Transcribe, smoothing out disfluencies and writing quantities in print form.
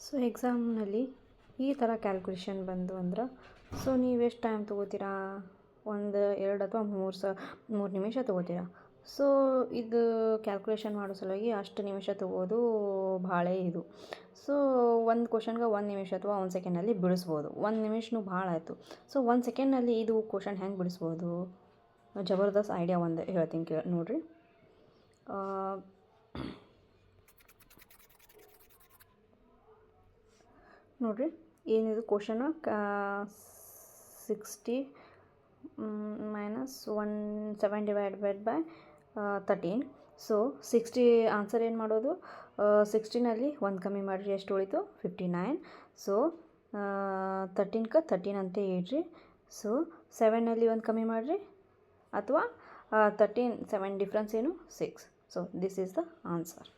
So ಎಕ್ಸಾಮ್ನಲ್ಲಿ ಈ ಥರ calculation ಬಂದು ಅಂದ್ರೆ ಸೊ ನೀವು ಎಷ್ಟು ಟೈಮ್ ತೊಗೋತೀರಾ? 2 ಅಥವಾ 3 ನಿಮಿಷ ತೊಗೋತೀರಾ. ಸೊ ಇದು ಕ್ಯಾಲ್ಕುಲೇಷನ್ ಮಾಡೋ ಸಲುವಾಗಿ ಅಷ್ಟು ನಿಮಿಷ ತೊಗೋದು ಭಾಳ ಇದು. ಸೊ ಒಂದು ಕ್ವಶನ್ಗೆ 1 ನಿಮಿಷ ಅಥವಾ 1 ಸೆಕೆಂಡಲ್ಲಿ ಬಿಡಿಸ್ಬೋದು. 1 ನಿಮಿಷನೂ ಭಾಳ ಆಯಿತು. ಸೊ 1 ಸೆಕೆಂಡ್ನಲ್ಲಿ ಇದು ಕ್ವಶನ್ ಹೆಂಗೆ ಬಿಡಿಸ್ಬೋದು? ಜಬರ್ದಸ್ತ್ ಐಡಿಯಾ ಒಂದು ಹೇಳ್ತೀನಿ ನೋಡಿರಿ. ನೋಡಿರಿ, ಏನಿದು question 60 - 7 divided by 13. So 60 answer ಏನು ಮಾಡೋದು? 16ನಲ್ಲಿ 1 ಕಮ್ಮಿ ಮಾಡಿರಿ, ಎಷ್ಟು ಉಳಿತು? 59. ಸೊ 13ಕ್ಕೆ 13 ಅಂತ ಇಡ್ರಿ. ಸೊ 7ನಲ್ಲಿ 1 ಕಮ್ಮಿ ಮಾಡಿರಿ, ಅಥವಾ 13 7 ಡಿಫ್ರೆನ್ಸ್ ಏನು? 6. So this is the answer.